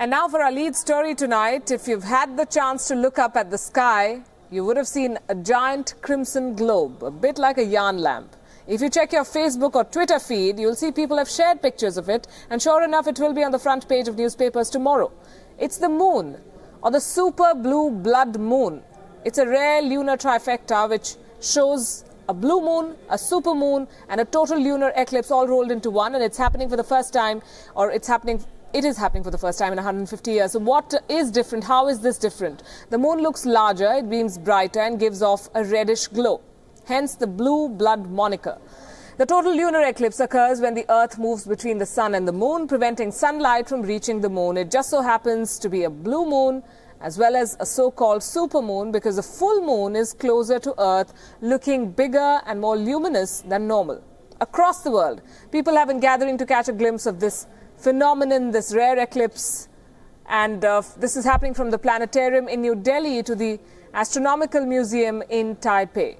And now for our lead story tonight. If you've had the chance to look up at the sky, you would have seen a giant crimson globe, a bit like a yarn lamp. If you check your Facebook or Twitter feed, you'll see people have shared pictures of it, and sure enough, it will be on the front page of newspapers tomorrow. It's the moon, or the super blue blood moon. It's a rare lunar trifecta which shows a blue moon, a super moon, and a total lunar eclipse all rolled into one, and it's happening for the first time, or it is happening for the first time in 150 years. So what is different? How is this different? The moon looks larger, it beams brighter and gives off a reddish glow. Hence the blue blood moniker. The total lunar eclipse occurs when the Earth moves between the sun and the moon, preventing sunlight from reaching the moon. It just so happens to be a blue moon as well as a so-called supermoon, because the full moon is closer to Earth, looking bigger and more luminous than normal. Across the world, people have been gathering to catch a glimpse of this phenomenon, this rare eclipse, and this is happening from the planetarium in New Delhi to the Astronomical Museum in Taipei.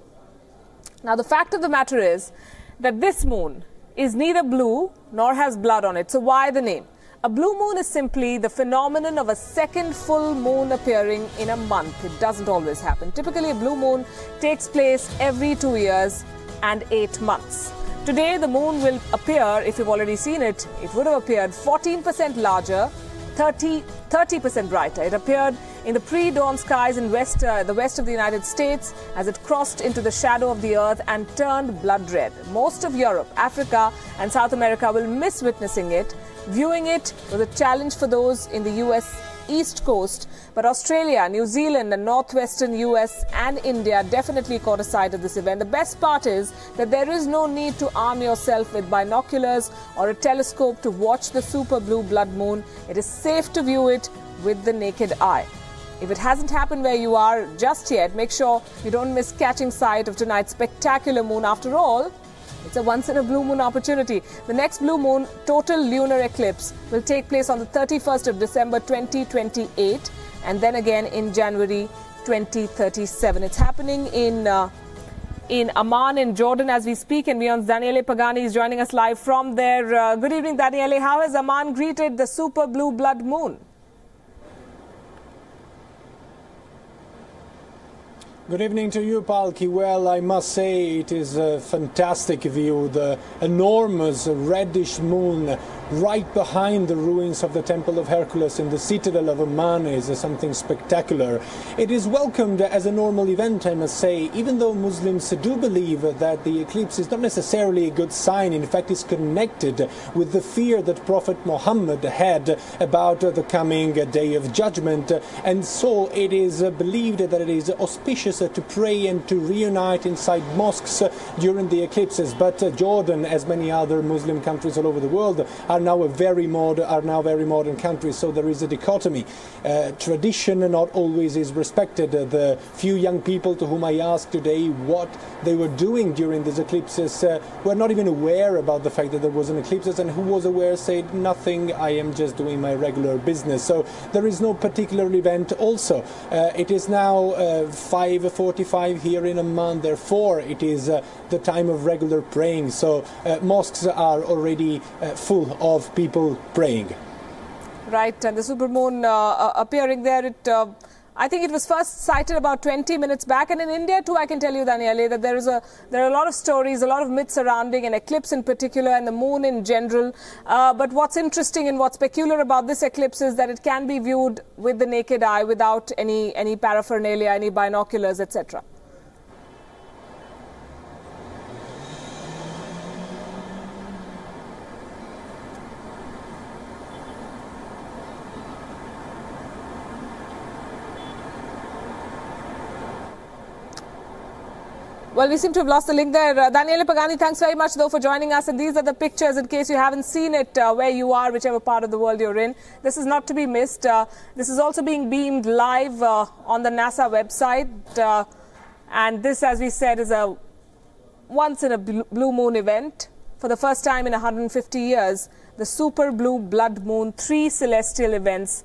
Now, the fact of the matter is that this moon is neither blue nor has blood on it. So why the name? A blue moon is simply the phenomenon of a second full moon appearing in a month. It doesn't always happen. Typically, a blue moon takes place every 2 years and 8 months. Today, the moon will appear, if you've already seen it, it would have appeared 14% larger, 30% brighter. It appeared in the pre-dawn skies in the west of the United States as it crossed into the shadow of the Earth and turned blood red. Most of Europe, Africa and South America will miss witnessing it. Viewing it was a challenge for those in the US East Coast, but Australia, New Zealand and northwestern US and India definitely caught a sight of this event. The best part is that there is no need to arm yourself with binoculars or a telescope to watch the super blue blood moon. It is safe to view it with the naked eye. If it hasn't happened where you are just yet, make sure you don't miss catching sight of tonight's spectacular moon. After all, it's a once-in-a-blue moon opportunity. The next blue moon total lunar eclipse will take place on the 31st of December 2028 and then again in January 2037. It's happening in Amman in Jordan as we speak, and WION's Daniele Pagani is joining us live from there. Good evening, Daniele. How has Amman greeted the super blue blood moon? Good evening to you, Palki. Well, I must say it is a fantastic view. The enormous reddish moon right behind the ruins of the Temple of Hercules in the citadel of Amman is something spectacular. It is welcomed as a normal event, I must say, even though Muslims do believe that the eclipse is not necessarily a good sign. In fact, it's connected with the fear that Prophet Muhammad had about the coming Day of Judgment, and so it is believed that it is auspicious to pray and to reunite inside mosques during the eclipses. But Jordan, as many other Muslim countries all over the world, are now very modern countries, so there is a dichotomy. Tradition not always is respected. The few young people to whom I asked today what they were doing during these eclipses were not even aware about the fact that there was an eclipse, and who was aware said nothing, I am just doing my regular business. So there is no particular event. Also, it is now 5:45 here in Amman, therefore it is the time of regular praying, so mosques are already full of people praying. Right, and the supermoon appearing there, I think it was first sighted about 20 minutes back, and in India too, I can tell you, Daniele, that there are a lot of stories, a lot of myths surrounding an eclipse in particular and the moon in general. But what's interesting and what's peculiar about this eclipse is that it can be viewed with the naked eye without any paraphernalia, any binoculars, etc. Well, we seem to have lost the link there. Daniele Pagani, thanks very much, though, for joining us. And these are the pictures, in case you haven't seen it, where you are, whichever part of the world you're in. This is not to be missed. This is also being beamed live on the NASA website. And this, as we said, is a once-in-a-blue moon event. For the first time in 150 years, the super blue blood moon, 3 celestial events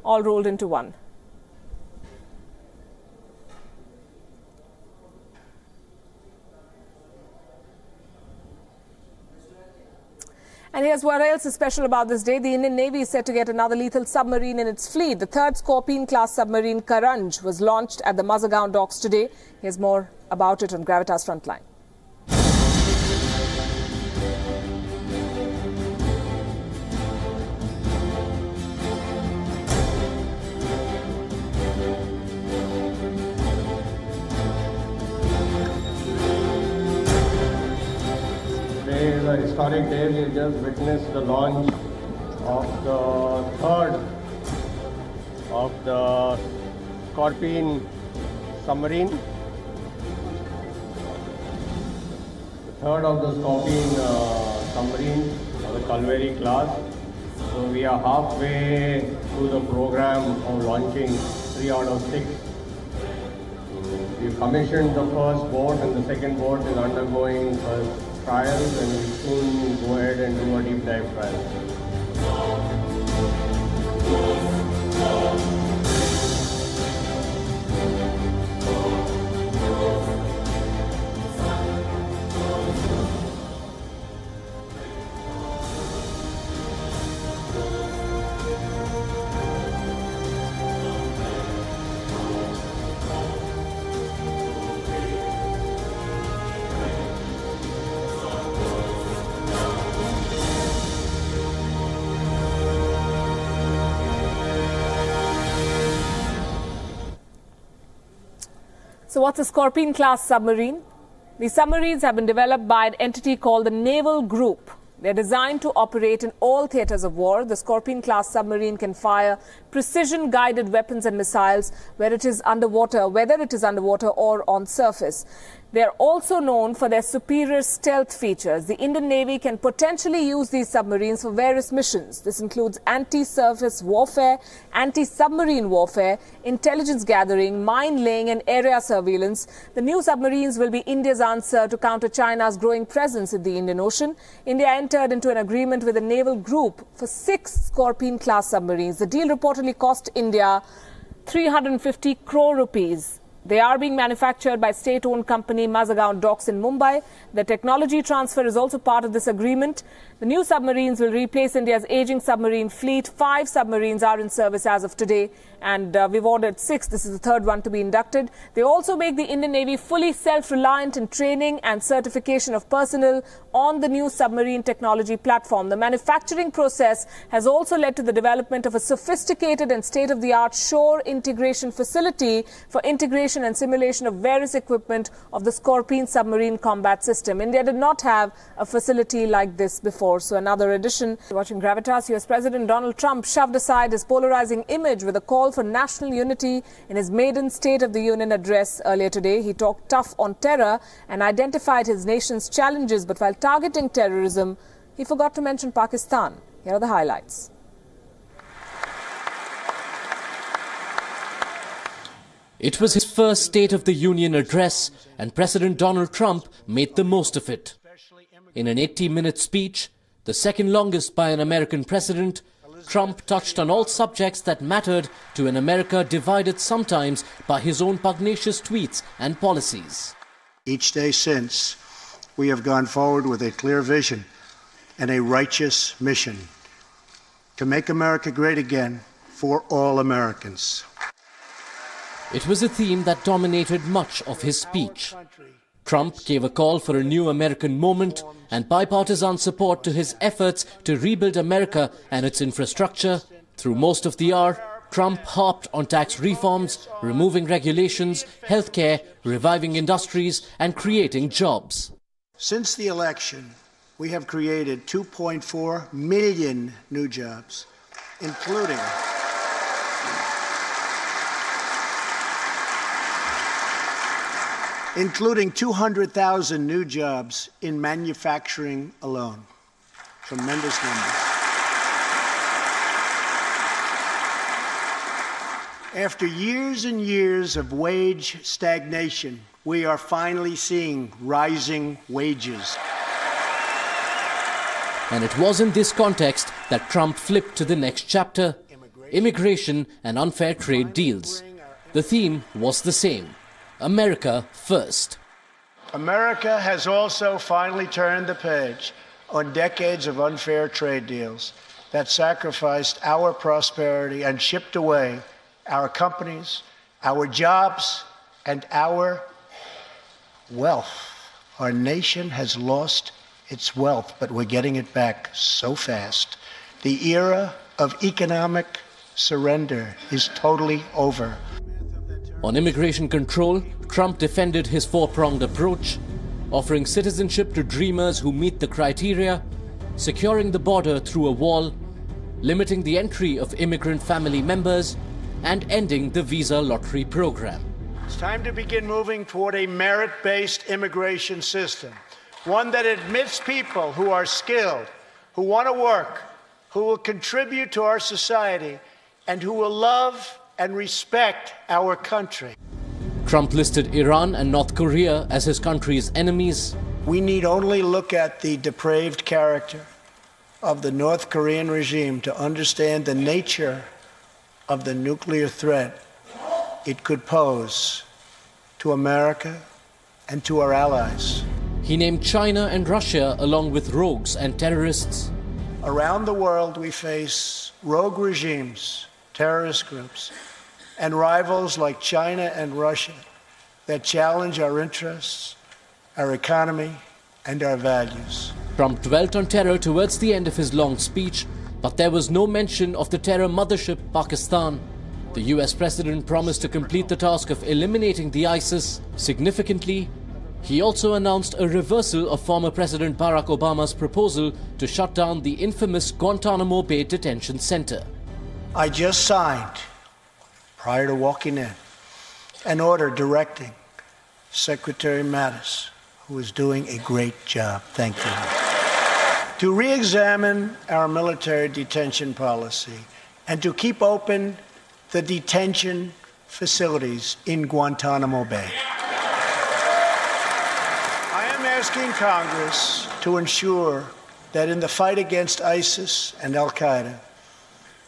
all rolled into one. And here's what else is special about this day. The Indian Navy is set to get another lethal submarine in its fleet. The third Scorpene-class submarine, Karanj, was launched at the Mazagaon docks today. Here's more about it on Gravitas Frontline. Today is a historic day. We just witnessed the launch of the third of the Scorpene submarine. The third of the Scorpene submarine of the Kalveri class. So we are halfway through the program of launching 3 out of 6. We've commissioned the first boat and the second boat is undergoing trials, and we'll soon go ahead and do a deep dive trial. So what's a Scorpene-class submarine? These submarines have been developed by an entity called the Naval Group. They're designed to operate in all theatres of war. The Scorpene-class submarine can fire precision-guided weapons and missiles whether it is underwater or on surface. They are also known for their superior stealth features. The Indian Navy can potentially use these submarines for various missions. This includes anti-surface warfare, anti-submarine warfare, intelligence gathering, mine laying and area surveillance. The new submarines will be India's answer to counter China's growing presence in the Indian Ocean. India entered into an agreement with the Naval Group for 6 Scorpene-class submarines. The deal reportedly cost India 350 crore rupees. They are being manufactured by state-owned company Mazagaon Docks in Mumbai. The technology transfer is also part of this agreement. The new submarines will replace India's aging submarine fleet. 5 submarines are in service as of today, and we've ordered 6. This is the third one to be inducted. They also make the Indian Navy fully self-reliant in training and certification of personnel on the new submarine technology platform. The manufacturing process has also led to the development of a sophisticated and state-of-the-art shore integration facility for integration and simulation of various equipment of the Scorpene submarine combat system. India did not have a facility like this before. So another edition. Watching Gravitas, US President Donald Trump shoved aside his polarizing image with a call for national unity in his maiden State of the Union address earlier today. He talked tough on terror and identified his nation's challenges, but while targeting terrorism, he forgot to mention Pakistan. Here are the highlights. It was his first State of the Union address, and President Donald Trump made the most of it. In an 80-minute speech, the second longest by an American president, Trump touched on all subjects that mattered to an America divided sometimes by his own pugnacious tweets and policies. Each day since, we have gone forward with a clear vision and a righteous mission to make America great again for all Americans. It was a theme that dominated much of his speech. Trump gave a call for a new American moment and bipartisan support to his efforts to rebuild America and its infrastructure. Through most of the hour, Trump harped on tax reforms, removing regulations, healthcare, reviving industries and creating jobs. Since the election, we have created 2.4 million new jobs, including 200,000 new jobs in manufacturing alone. Tremendous numbers. After years and years of wage stagnation, we are finally seeing rising wages. And it was in this context that Trump flipped to the next chapter: immigration and unfair trade deals. The theme was the same: America first. America has also finally turned the page on decades of unfair trade deals that sacrificed our prosperity and shipped away our companies, our jobs, and our wealth. Our nation has lost its wealth, but we're getting it back so fast. The era of economic surrender is totally over. On immigration control, Trump defended his four-pronged approach, offering citizenship to dreamers who meet the criteria, securing the border through a wall, limiting the entry of immigrant family members, and ending the visa lottery program. It's time to begin moving toward a merit-based immigration system, one that admits people who are skilled, who want to work, who will contribute to our society, and who will love and respect our country. Trump listed Iran and North Korea as his country's enemies. We need only look at the depraved character of the North Korean regime to understand the nature of the nuclear threat it could pose to America and to our allies. He named China and Russia along with rogues and terrorists. Around the world, we face rogue regimes, terrorist groups, and rivals like China and Russia that challenge our interests, our economy, and our values. Trump dwelt on terror towards the end of his long speech, but there was no mention of the terror mothership Pakistan. The US president promised to complete the task of eliminating the ISIS. Significantly, he also announced a reversal of former President Barack Obama's proposal to shut down the infamous Guantanamo Bay detention center. I just signed, prior to walking in, an order directing Secretary Mattis, who is doing a great job, thank you, to re-examine our military detention policy and to keep open the detention facilities in Guantanamo Bay. I am asking Congress to ensure that in the fight against ISIS and Al-Qaeda,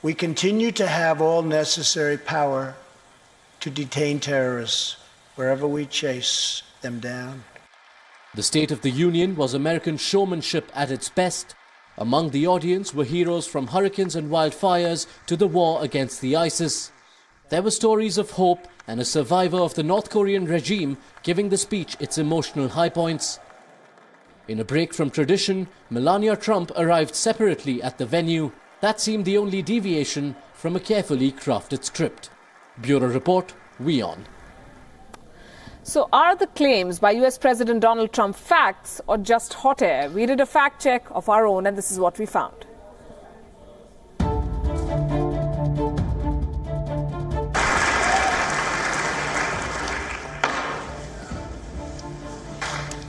we continue to have all necessary power to detain terrorists wherever we chase them down. The State of the Union was American showmanship at its best. Among the audience were heroes from hurricanes and wildfires to the war against the ISIS. There were stories of hope and a survivor of the North Korean regime giving the speech its emotional high points. In a break from tradition, Melania Trump arrived separately at the venue. That seemed the only deviation from a carefully crafted script. Bureau Report, WION. So are the claims by US President Donald Trump facts or just hot air? We did a fact check of our own and this is what we found.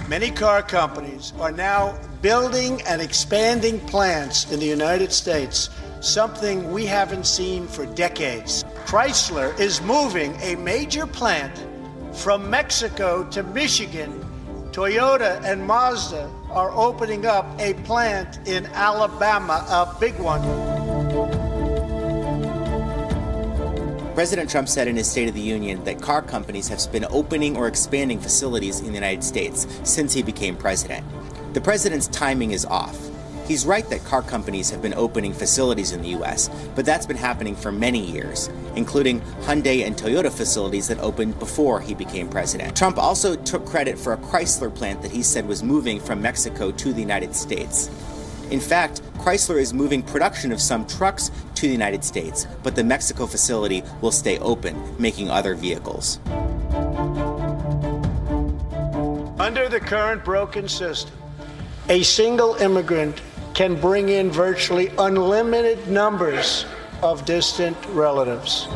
Many car companies are now building and expanding plants in the United States, something we haven't seen for decades. Chrysler is moving a major plant from Mexico to Michigan. Toyota and Mazda are opening up a plant in Alabama, a big one. President Trump said in his State of the Union that car companies have been opening or expanding facilities in the United States since he became president. The president's timing is off. He's right that car companies have been opening facilities in the U.S., but that's been happening for many years, including Hyundai and Toyota facilities that opened before he became president. Trump also took credit for a Chrysler plant that he said was moving from Mexico to the United States. In fact, Chrysler is moving production of some trucks to the United States, but the Mexico facility will stay open, making other vehicles. Under the current broken system, a single immigrant can bring in virtually unlimited numbers of distant relatives.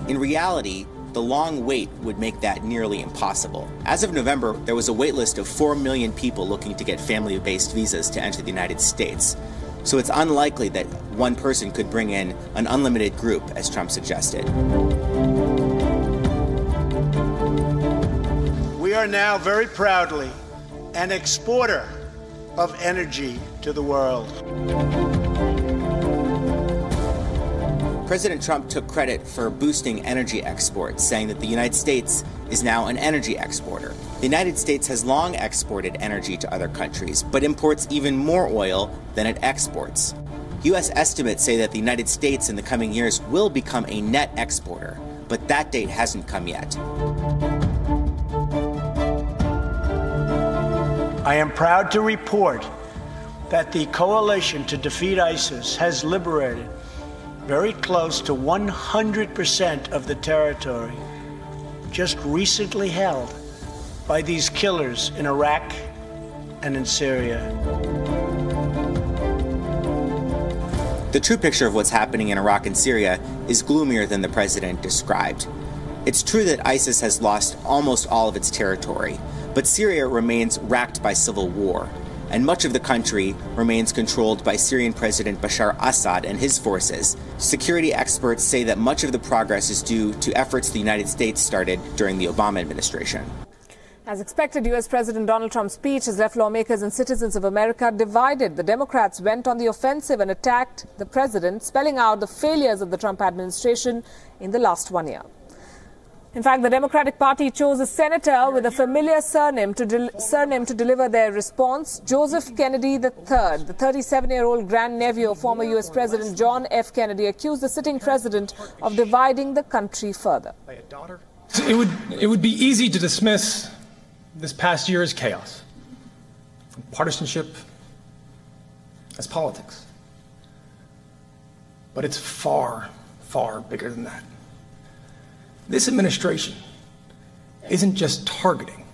In reality, the long wait would make that nearly impossible. As of November, there was a wait list of 4 million people looking to get family-based visas to enter the United States. So it's unlikely that one person could bring in an unlimited group, as Trump suggested. We are now very proudly an exporter of energy to the world. President Trump took credit for boosting energy exports, saying that the United States is now an energy exporter. The United States has long exported energy to other countries, but imports even more oil than it exports. U.S. estimates say that the United States in the coming years will become a net exporter, but that date hasn't come yet. I am proud to report that the coalition to defeat ISIS has liberated very close to 100% of the territory just recently held by these killers in Iraq and in Syria. The true picture of what's happening in Iraq and Syria is gloomier than the president described. It's true that ISIS has lost almost all of its territory, but Syria remains racked by civil war, and much of the country remains controlled by Syrian President Bashar Assad and his forces. Security experts say that much of the progress is due to efforts the United States started during the Obama administration. As expected, U.S. President Donald Trump's speech has left lawmakers and citizens of America divided. The Democrats went on the offensive and attacked the president, spelling out the failures of the Trump administration in the last 1 year. In fact, the Democratic Party chose a senator with a familiar surname to deliver their response. Joseph Kennedy III, the 37-year-old grandnephew of former U.S. President John F. Kennedy, accused the sitting president of dividing the country further. It would be easy to dismiss this past year as chaos, partisanship as politics. But it's far, far bigger than that. This administration isn't just targeting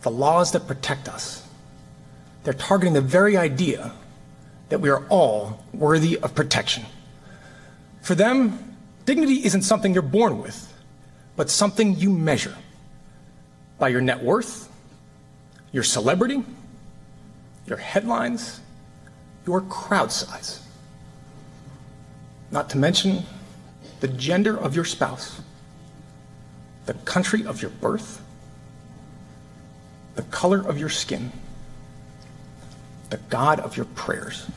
the laws that protect us. They're targeting the very idea that we are all worthy of protection. For them, dignity isn't something you're born with, but something you measure by your net worth, your celebrity, your headlines, your crowd size. Not to mention the gender of your spouse, the country of your birth, the color of your skin, the God of your prayers.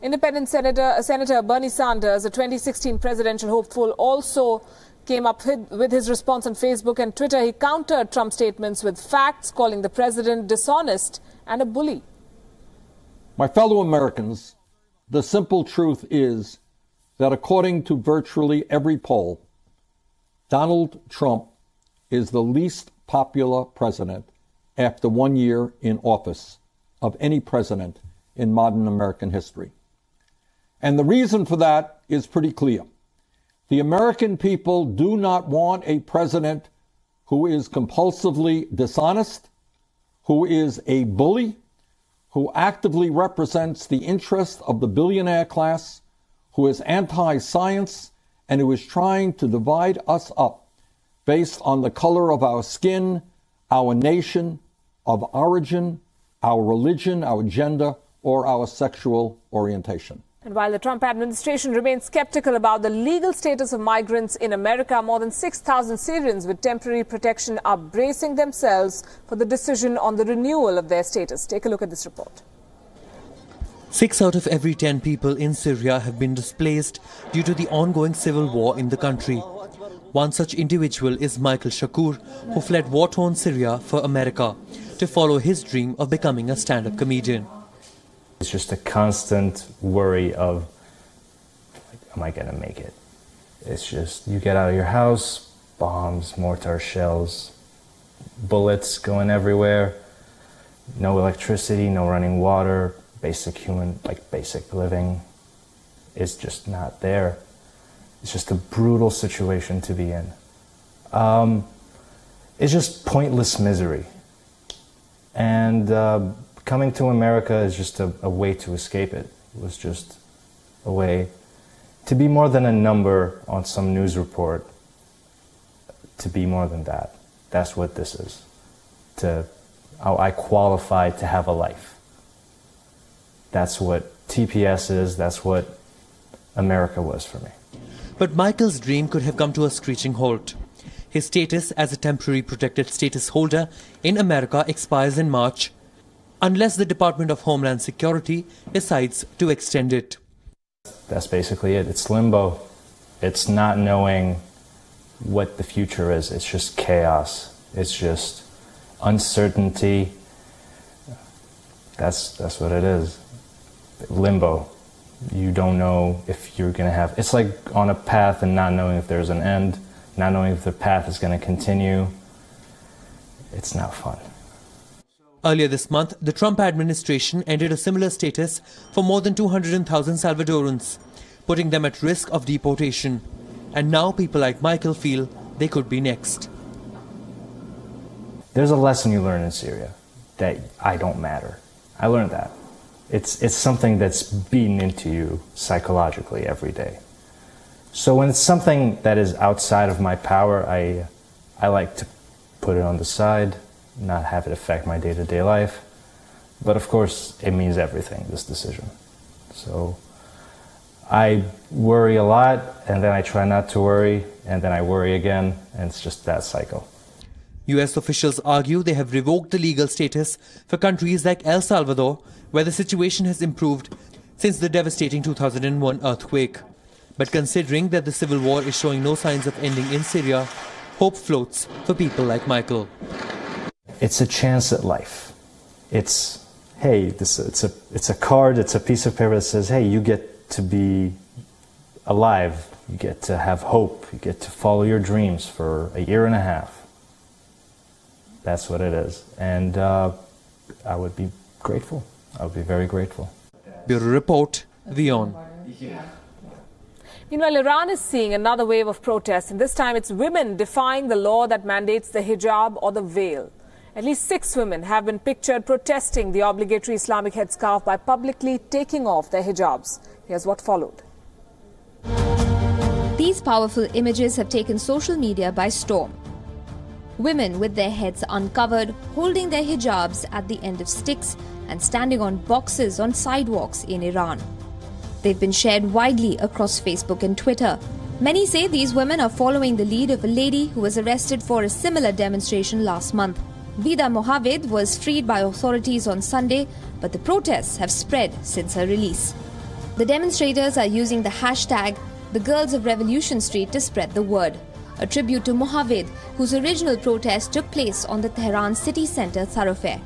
Independent Senator Bernie Sanders, a 2016 presidential hopeful, also came up with his response on Facebook and Twitter. He countered Trump's statements with facts, calling the president dishonest and a bully. My fellow Americans, the simple truth is that according to virtually every poll, Donald Trump is the least popular president after 1 year in office of any president in modern American history. And the reason for that is pretty clear. The American people do not want a president who is compulsively dishonest, who is a bully, who actively represents the interest of the billionaire class, who is anti-science, and who is trying to divide us up based on the color of our skin, our nation, of origin, our religion, our gender, or our sexual orientation. And while the Trump administration remains skeptical about the legal status of migrants in America, more than 6,000 Syrians with temporary protection are bracing themselves for the decision on the renewal of their status. Take a look at this report. 6 out of every 10 people in Syria have been displaced due to the ongoing civil war in the country. One such individual is Michael Shakur, who fled war-torn Syria for America to follow his dream of becoming a stand-up comedian. It's just a constant worry of, am I going to make it? It's just, you get out of your house, bombs, mortar shells, bullets going everywhere, no electricity, no running water, basic living is just not there. It's just a brutal situation to be in. It's just pointless misery. And coming to America is just a way to escape it. It was just a way to be more than a number on some news report, to be more than that. That's what this is. How I qualify to have a life. That's what TPS is. That's what America was for me. But Michael's dream could have come to a screeching halt. His status as a temporary protected status holder in America expires in March, unless the Department of Homeland Security decides to extend it. That's basically it. It's limbo. It's not knowing what the future is. It's just chaos. It's just uncertainty. That's what it is. Limbo. You don't know if you're going to have... It's like on a path and not knowing if there's an end, not knowing if the path is going to continue. It's not fun. Earlier this month, the Trump administration ended a similar status for more than 200,000 Salvadorans, putting them at risk of deportation. And now people like Michael feel they could be next. There's a lesson you learn in Syria, that I don't matter. I learned that. It's something that's beaten into you psychologically every day. So when it's something that is outside of my power, I like to put it on the side, not have it affect my day-to-day life. But of course, it means everything, this decision. So I worry a lot, and then I try not to worry, and then I worry again, and it's just that cycle. US officials argue they have revoked the legal status for countries like El Salvador, where the situation has improved since the devastating 2001 earthquake. But considering that the civil war is showing no signs of ending in Syria, hope floats for people like Michael. It's a chance at life. It's, hey, it's a card, it's a piece of paper that says, hey, you get to be alive, you get to have hope, you get to follow your dreams for a year and a half. That's what it is. And I would be grateful. I would be very grateful. Bureau Report, WION. Meanwhile, Iran is seeing another wave of protests, and this time it's women defying the law that mandates the hijab or the veil. At least 6 women have been pictured protesting the obligatory Islamic headscarf by publicly taking off their hijabs. Here's what followed. These powerful images have taken social media by storm. Women with their heads uncovered, holding their hijabs at the end of sticks and standing on boxes on sidewalks in Iran. They've been shared widely across Facebook and Twitter. Many say these women are following the lead of a lady who was arrested for a similar demonstration last month. Vida Mohavid was freed by authorities on Sunday, but the protests have spread since her release. The demonstrators are using the hashtag #TheGirlsOfRevolution Street to spread the word, a tribute to Mohavid, whose original protest took place on the Tehran city centre thoroughfare.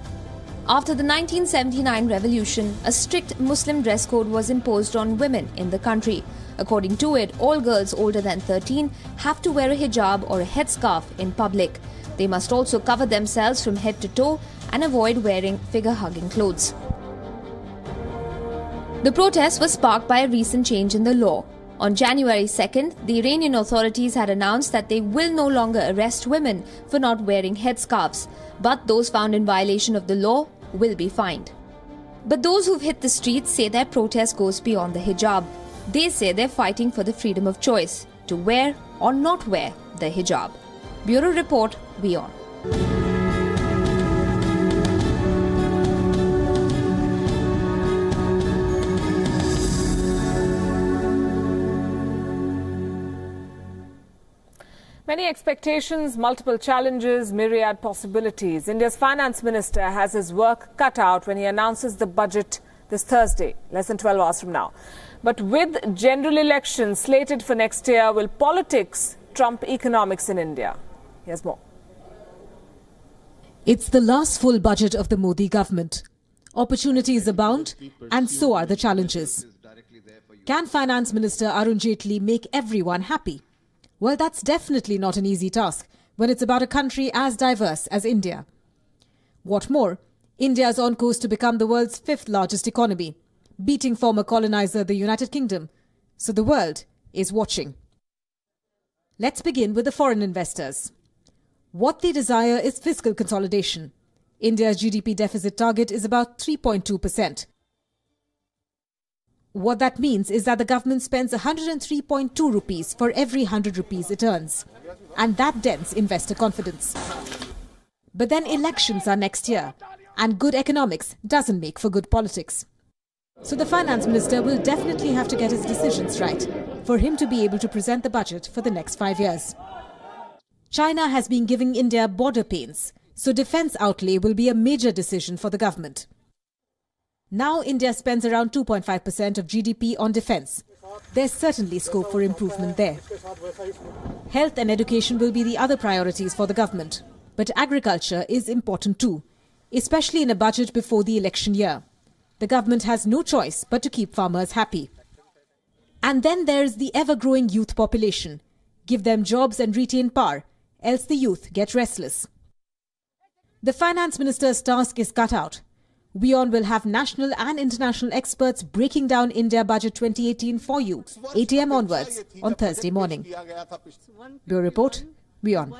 After the 1979 revolution, a strict Muslim dress code was imposed on women in the country. According to it, all girls older than 13 have to wear a hijab or a headscarf in public. They must also cover themselves from head to toe and avoid wearing figure-hugging clothes. The protest was sparked by a recent change in the law. On January 2nd, the Iranian authorities had announced that they will no longer arrest women for not wearing headscarves, but those found in violation of the law will be fined. But those who've hit the streets say their protest goes beyond the hijab. They say they're fighting for the freedom of choice to wear or not wear the hijab. Bureau Report, WION. Many expectations, multiple challenges, myriad possibilities. India's finance minister has his work cut out when he announces the budget this Thursday, less than 12 hours from now. But with general elections slated for next year, will politics trump economics in India? Here's more. It's the last full budget of the Modi government. Opportunities abound, and so are the challenges. Can Finance Minister Arun Jaitley make everyone happy? Well, that's definitely not an easy task when it's about a country as diverse as India. What more, India is on course to become the world's 5th largest economy, beating former colonizer the United Kingdom. So the world is watching. Let's begin with the foreign investors. What they desire is fiscal consolidation. India's GDP deficit target is about 3.2%. What that means is that the government spends 103.2 rupees for every 100 rupees it earns. And that dents investor confidence. But then elections are next year, and good economics doesn't make for good politics. So the finance minister will definitely have to get his decisions right for him to be able to present the budget for the next 5 years. China has been giving India border pains, so defence outlay will be a major decision for the government. Now India spends around 2.5% of GDP on defence. There's certainly scope for improvement there. Health and education will be the other priorities for the government. But agriculture is important too, especially in a budget before the election year. The government has no choice but to keep farmers happy. And then there's the ever-growing youth population. Give them jobs and retain power, else the youth get restless. The finance minister's task is cut out. WION will have national and international experts breaking down India Budget 2018 for you, 8 a.m. onwards on Thursday morning. Bureau Report, WION.